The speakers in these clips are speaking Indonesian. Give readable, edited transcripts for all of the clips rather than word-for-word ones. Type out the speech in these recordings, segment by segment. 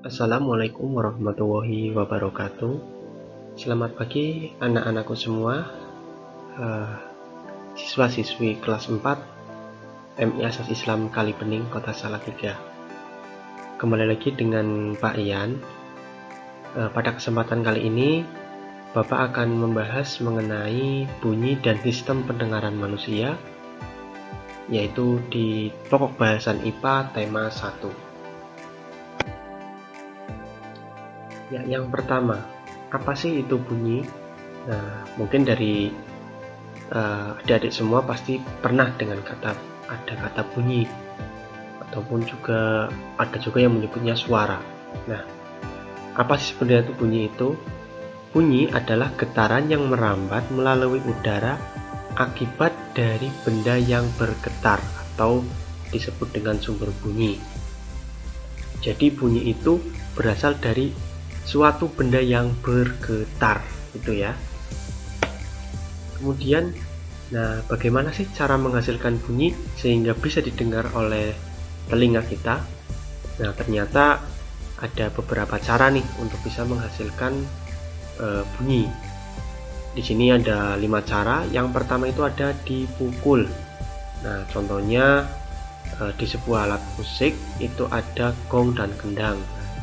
Assalamualaikum warahmatullahi wabarakatuh. Selamat pagi anak-anakku semua, siswa-siswi kelas 4 MI Asas Islam Kalibening Kota Salatiga. Kembali lagi dengan Pak Ian. Pada kesempatan kali ini Bapak akan membahas mengenai bunyi dan sistem pendengaran manusia, yaitu di pokok bahasan IPA tema 1. Ya, yang pertama, apa sih itu bunyi? Nah, mungkin dari adik-adik semua pasti pernah dengan ada kata bunyi, ataupun ada juga yang menyebutnya suara. Nah, apa sih sebenarnya itu bunyi itu? Bunyi adalah getaran yang merambat melalui udara akibat dari benda yang bergetar atau disebut dengan sumber bunyi. Jadi bunyi itu berasal dari suatu benda yang bergetar, itu ya. Kemudian, bagaimana sih cara menghasilkan bunyi sehingga bisa didengar oleh telinga kita? Nah, ternyata ada beberapa cara nih untuk bisa menghasilkan bunyi. Di sini ada 5 cara. Yang pertama itu ada dipukul. Nah, contohnya di sebuah alat musik itu ada gong dan gendang.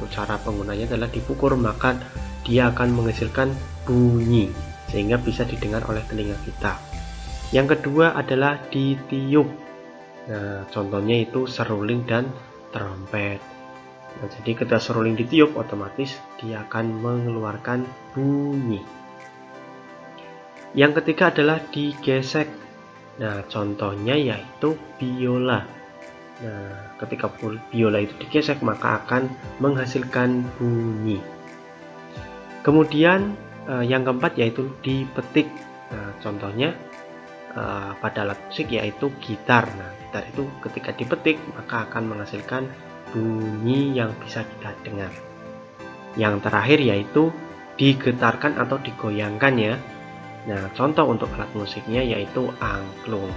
Cara penggunanya adalah dipukul, maka dia akan menghasilkan bunyi sehingga bisa didengar oleh telinga kita. Yang kedua adalah ditiup. Nah, contohnya itu seruling dan trompet. Nah, jadi ketika seruling ditiup, otomatis dia akan mengeluarkan bunyi. Yang ketiga adalah digesek. Nah, contohnya yaitu biola. Nah, ketika biola itu digesek, maka akan menghasilkan bunyi. Kemudian yang keempat yaitu dipetik. Nah, contohnya pada alat musik yaitu gitar. Nah, gitar itu ketika dipetik maka akan menghasilkan bunyi yang bisa kita dengar. Yang terakhir yaitu digetarkan atau digoyangkan ya. Nah, contoh untuk alat musiknya yaitu angklung.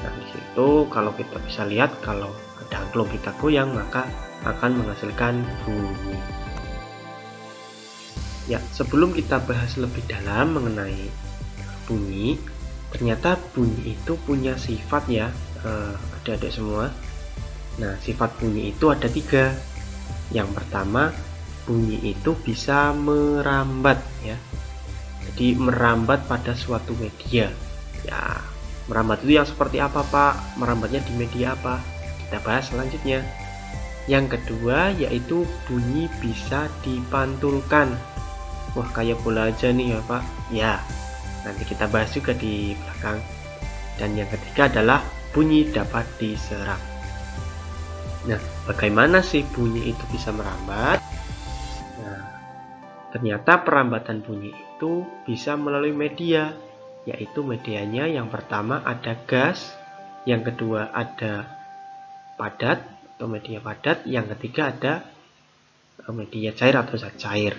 Nah, di situ kalau kita bisa lihat, kalau ada angklung kita goyang maka akan menghasilkan bunyi. Ya, sebelum kita bahas lebih dalam mengenai bunyi, ternyata bunyi itu punya sifat ya, adik-adik semua. Nah, sifat bunyi itu ada 3. Yang pertama, bunyi itu bisa merambat ya. Jadi merambat pada suatu media. Ya, merambat itu yang seperti apa, Pak? Merambatnya di media apa? Kita bahas selanjutnya. Yang kedua yaitu bunyi bisa dipantulkan. Wah, kayak bola aja nih ya, Pak. Ya, nanti kita bahas juga di belakang. Dan yang ketiga adalah bunyi dapat diserap. Nah, bagaimana sih bunyi itu bisa merambat? Nah, ternyata perambatan bunyi itu bisa melalui media, yaitu medianya yang pertama ada gas, yang kedua ada padat atau media padat, yang ketiga ada media cair atau zat cair.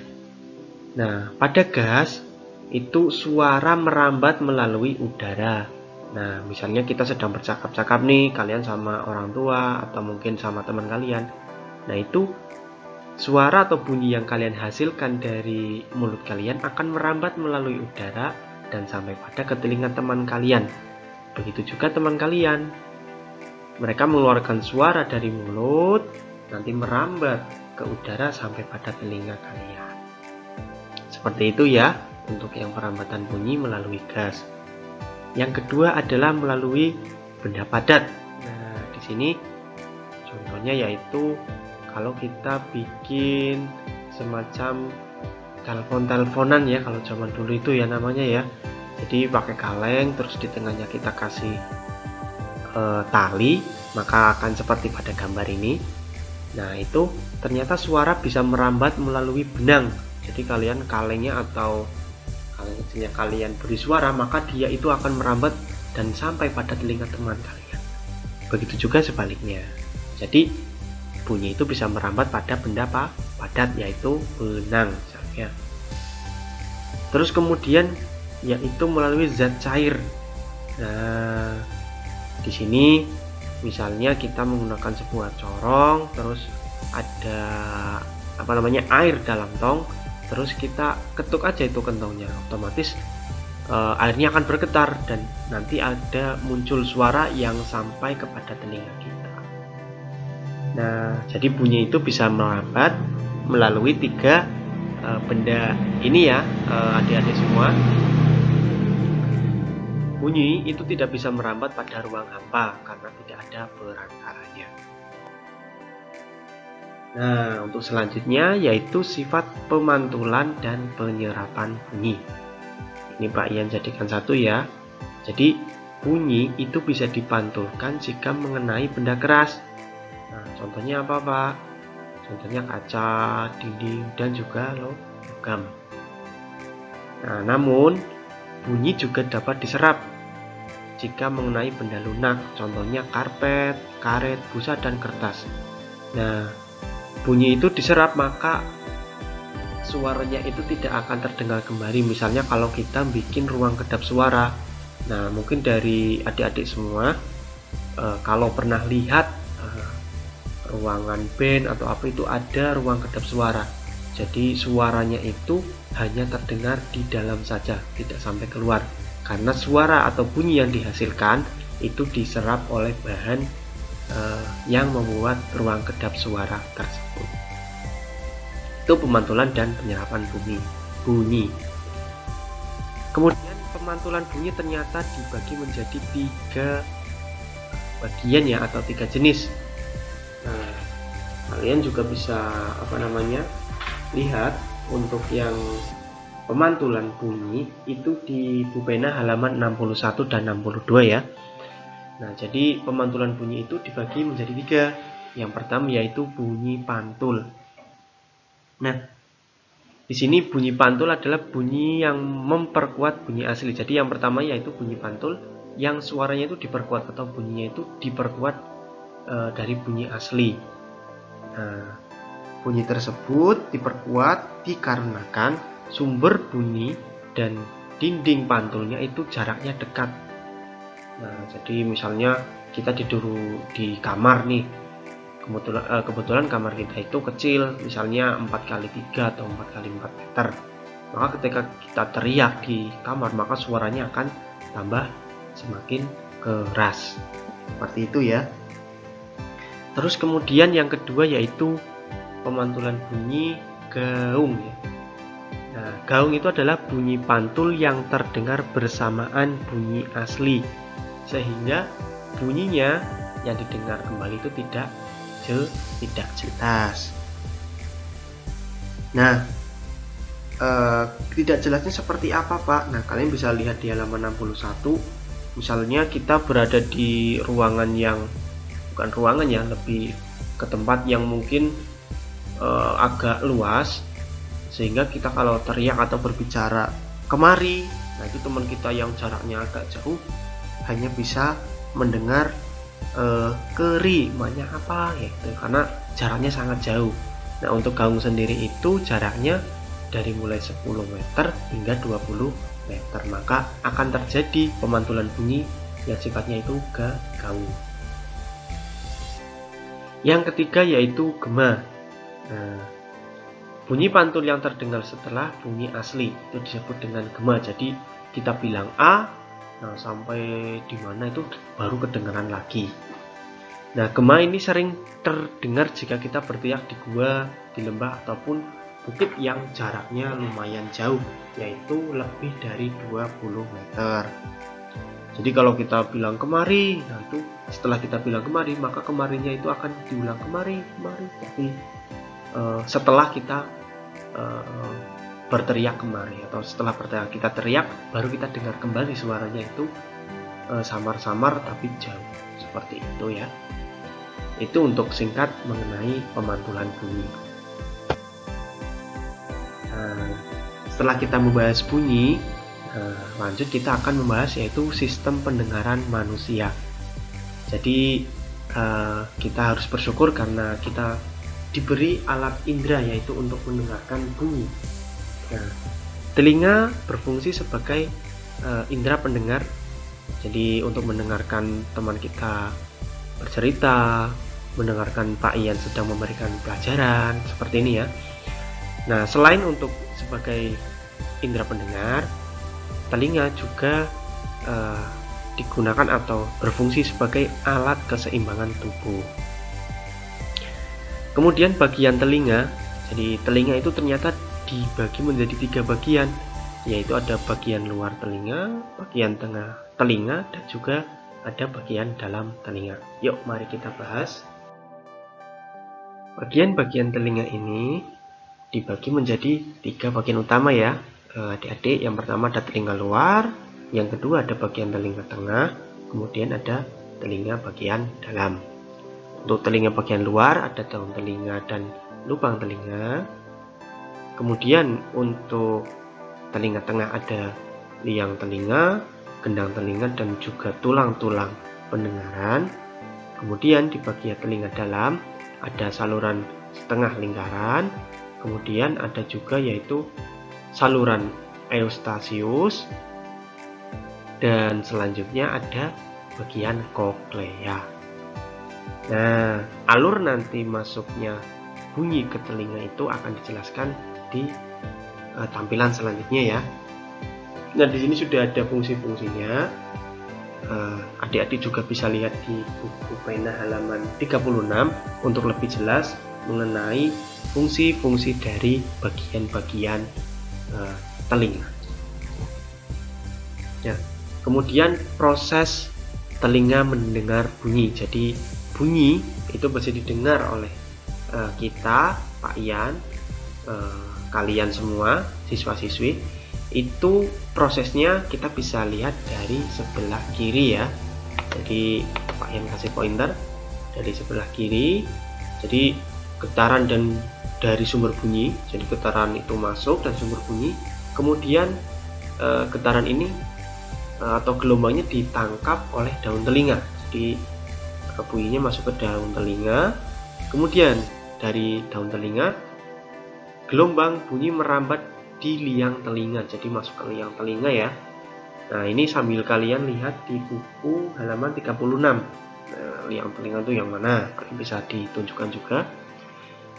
Nah, pada gas itu suara merambat melalui udara. Nah, misalnya kita sedang bercakap-cakap nih, kalian sama orang tua atau mungkin sama teman kalian. Nah, itu suara atau bunyi yang kalian hasilkan dari mulut kalian akan merambat melalui udara dan sampai pada ke telinga teman kalian. Begitu juga teman kalian. Mereka mengeluarkan suara dari mulut, nanti merambat ke udara sampai pada telinga kalian. Seperti itu ya untuk yang perambatan bunyi melalui gas. Yang kedua adalah melalui benda padat. Nah, di sini contohnya yaitu kalau kita bikin semacam telepon-teleponan ya, kalau zaman dulu itu ya namanya ya. Jadi pakai kaleng, terus di tengahnya kita kasih tali, maka akan seperti pada gambar ini. Nah, itu ternyata suara bisa merambat melalui benang. Jadi kalian kalengnya atau kalengnya kalian beri suara, maka dia itu akan merambat dan sampai pada telinga teman kalian. Begitu juga sebaliknya. Jadi bunyi itu bisa merambat pada benda padat yaitu benang misalnya. Terus kemudian yaitu melalui zat cair. Nah, di sini misalnya kita menggunakan sebuah corong, terus ada air dalam tong, terus kita ketuk aja itu kentongnya, otomatis airnya akan bergetar dan nanti ada muncul suara yang sampai kepada telinga kita. Nah, jadi bunyi itu bisa merambat melalui 3 benda ini ya, adik-adik semua. Bunyi itu tidak bisa merambat pada ruang hampa karena tidak ada perantaranya. Nah, untuk selanjutnya yaitu sifat pemantulan dan penyerapan bunyi. Ini Pak Ian jadikan satu ya. Jadi bunyi itu bisa dipantulkan jika mengenai benda keras. Nah, contohnya apa Pak? Contohnya kaca, dinding, dan juga logam. Nah, namun bunyi juga dapat diserap jika mengenai benda lunak, contohnya karpet, karet, busa, dan kertas. Nah, bunyi itu diserap maka suaranya itu tidak akan terdengar kembali. Misalnya kalau kita bikin ruang kedap suara, nah mungkin dari adik-adik semua kalau pernah lihat ruangan band atau apa itu ada ruang kedap suara, jadi suaranya itu hanya terdengar di dalam saja, tidak sampai keluar, karena suara atau bunyi yang dihasilkan itu diserap oleh bahan yang membuat ruang kedap suara tersebut. Itu pemantulan dan penyerapan bunyi. Kemudian pemantulan bunyi ternyata dibagi menjadi 3 bagian ya, atau 3 jenis. Nah, kalian juga bisa lihat untuk yang pemantulan bunyi itu di Bupena halaman 61 dan 62 ya. Nah, jadi pemantulan bunyi itu dibagi menjadi 3. Yang pertama yaitu bunyi pantul. Nah, di sini bunyi pantul adalah bunyi yang memperkuat bunyi asli. Jadi yang pertama yaitu bunyi pantul yang suaranya itu diperkuat atau bunyinya itu diperkuat dari bunyi asli. Nah, bunyi tersebut diperkuat dikarenakan sumber bunyi dan dinding pantulnya itu jaraknya dekat. Nah, jadi misalnya kita tidur di kamar nih, kebetulan kamar kita itu kecil, misalnya 4x3 atau 4x4 meter. Maka ketika kita teriak di kamar, maka suaranya akan tambah semakin keras. Seperti itu ya. Terus kemudian yang kedua yaitu pemantulan bunyi gaung ya. Nah, gaung itu adalah bunyi pantul yang terdengar bersamaan bunyi asli, sehingga bunyinya yang didengar kembali itu tidak jelas. Nah, tidak jelasnya seperti apa Pak? Nah, kalian bisa lihat di halaman 61. Misalnya kita berada di ruangan yang bukan ruangan ya, lebih ke tempat yang mungkin agak luas, sehingga kita kalau teriak atau berbicara kemari, nah itu teman kita yang jaraknya agak jauh hanya bisa mendengar keri maknya apa gitu, karena jaraknya sangat jauh. Nah, untuk gaung sendiri itu jaraknya dari mulai 10 meter hingga 20 meter, maka akan terjadi pemantulan bunyi yang sifatnya itu gaung. Yang ketiga yaitu gema. Nah, bunyi pantul yang terdengar setelah bunyi asli itu disebut dengan gema. Jadi kita bilang A, nah sampai di mana itu baru kedengaran lagi. Nah, gema ini sering terdengar jika kita berteriak di gua, di lembah ataupun bukit yang jaraknya lumayan jauh, yaitu lebih dari 20 meter. Jadi kalau kita bilang kemari, nah itu setelah kita bilang kemari, maka kemarinya itu akan diulang kemari. Tapi setelah kita berteriak kemari, atau setelah kita teriak, baru kita dengar kembali suaranya itu samar-samar tapi jauh, seperti itu ya. Itu untuk singkat mengenai pemantulan bunyi. Nah, setelah kita membahas bunyi, lanjut kita akan membahas yaitu sistem pendengaran manusia. Jadi kita harus bersyukur karena kita diberi alat indera yaitu untuk mendengarkan bunyi. Nah, telinga berfungsi sebagai indera pendengar. Jadi untuk mendengarkan teman kita bercerita, mendengarkan Pak Ian sedang memberikan pelajaran seperti ini ya. Nah, selain untuk sebagai indera pendengar, telinga juga digunakan atau berfungsi sebagai alat keseimbangan tubuh. Kemudian bagian telinga, jadi telinga itu ternyata dibagi menjadi 3 bagian, yaitu ada bagian luar telinga, bagian tengah telinga, dan juga ada bagian dalam telinga. Yuk mari kita bahas. Bagian-bagian telinga ini dibagi menjadi 3 bagian utama ya adik-adik. Yang pertama ada telinga luar, yang kedua ada bagian telinga tengah, kemudian ada telinga bagian dalam. Untuk telinga bagian luar ada daun telinga dan lubang telinga. Kemudian untuk telinga tengah ada liang telinga, gendang telinga, dan juga tulang-tulang pendengaran. Kemudian di bagian telinga dalam ada saluran setengah lingkaran, kemudian ada juga yaitu saluran eustasius, dan selanjutnya ada bagian koklea. Nah, alur nanti masuknya bunyi ke telinga itu akan dijelaskan di tampilan selanjutnya ya. Nah, di sini sudah ada fungsi-fungsinya. Adik-adik juga bisa lihat di buku pena halaman 36 untuk lebih jelas mengenai fungsi-fungsi dari bagian-bagian telinga. Ya, kemudian proses telinga mendengar bunyi. Jadi bunyi itu bisa didengar oleh kita, Pak Ian, kalian semua siswa-siswi. Itu prosesnya kita bisa lihat dari sebelah kiri ya. Jadi Pak Ian kasih pointer dari sebelah kiri. Jadi getaran dan dari sumber bunyi, jadi getaran itu masuk dan sumber bunyi, kemudian getaran ini atau gelombangnya ditangkap oleh daun telinga. Jadi bunyinya masuk ke daun telinga, kemudian dari daun telinga gelombang bunyi merambat di liang telinga, jadi masuk ke liang telinga ya. Nah, ini sambil kalian lihat di buku halaman 36. Nah, liang telinga itu yang mana? Bisa ditunjukkan juga.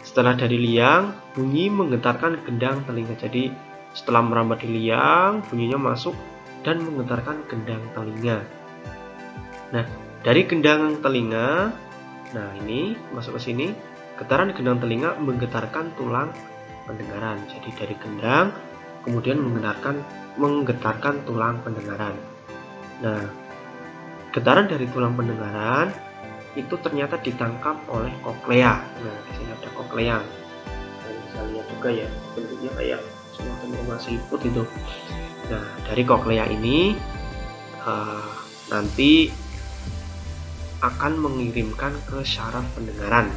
Setelah dari liang, bunyi menggetarkan gendang telinga. Jadi setelah merambat di liang, bunyinya masuk dan menggetarkan gendang telinga. Nah, dari gendang telinga, nah ini masuk ke sini, getaran gendang telinga menggetarkan tulang pendengaran. Jadi dari gendang kemudian menggetarkan tulang pendengaran. Nah, getaran dari tulang pendengaran itu ternyata ditangkap oleh koklea. Nah, di sini ada koklea. Kalian bisa lihat juga ya, bentuknya kayak semacam rumah siput itu. Nah, dari koklea ini nanti akan mengirimkan ke syaraf pendengaran.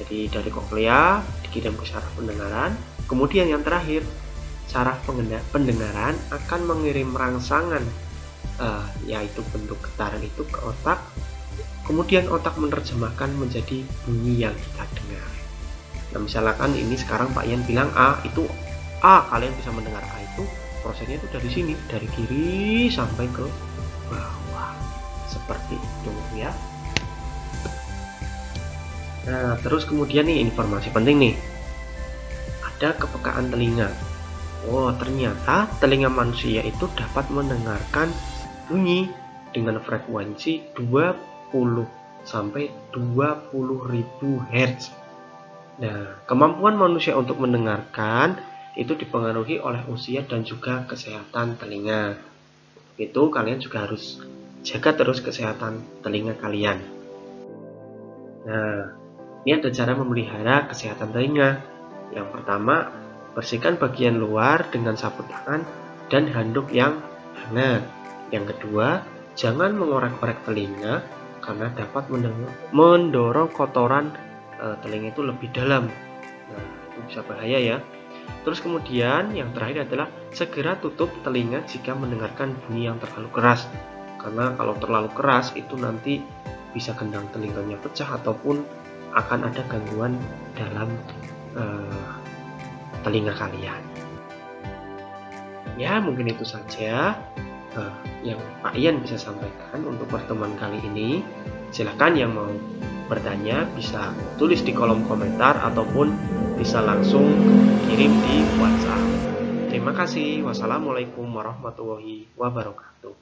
Jadi dari koklea dikirim ke syaraf pendengaran. Kemudian yang terakhir, syaraf pendengaran akan mengirim rangsangan, yaitu bentuk getaran itu ke otak. Kemudian otak menerjemahkan menjadi bunyi yang kita dengar. Nah, misalkan ini sekarang Pak Ian bilang A, itu A, kalian bisa mendengar A itu prosesnya itu dari sini, dari kiri sampai ke bawah. Seperti itu ya. Nah, terus kemudian nih informasi penting nih. Ada kepekaan telinga. Oh, ternyata telinga manusia itu dapat mendengarkan bunyi dengan frekuensi 20 sampai 20.000 Hz. Nah, kemampuan manusia untuk mendengarkan itu dipengaruhi oleh usia dan juga kesehatan telinga. Itu kalian juga harus jaga terus kesehatan telinga kalian. Nah, ini ada cara memelihara kesehatan telinga. Yang pertama, bersihkan bagian luar dengan sapu tangan dan handuk yang hangat. Yang kedua, jangan mengorek-korek telinga karena dapat mendorong kotoran telinga itu lebih dalam. Nah, itu bisa bahaya ya. Terus kemudian yang terakhir adalah segera tutup telinga jika mendengarkan bunyi yang terlalu keras. Karena kalau terlalu keras itu nanti bisa gendang telinganya pecah ataupun akan ada gangguan dalam telinga kalian. Ya, mungkin itu saja yang Pak Ian bisa sampaikan untuk pertemuan kali ini. Silakan yang mau bertanya bisa tulis di kolom komentar ataupun bisa langsung kirim di WhatsApp. Terima kasih. Wassalamualaikum warahmatullahi wabarakatuh.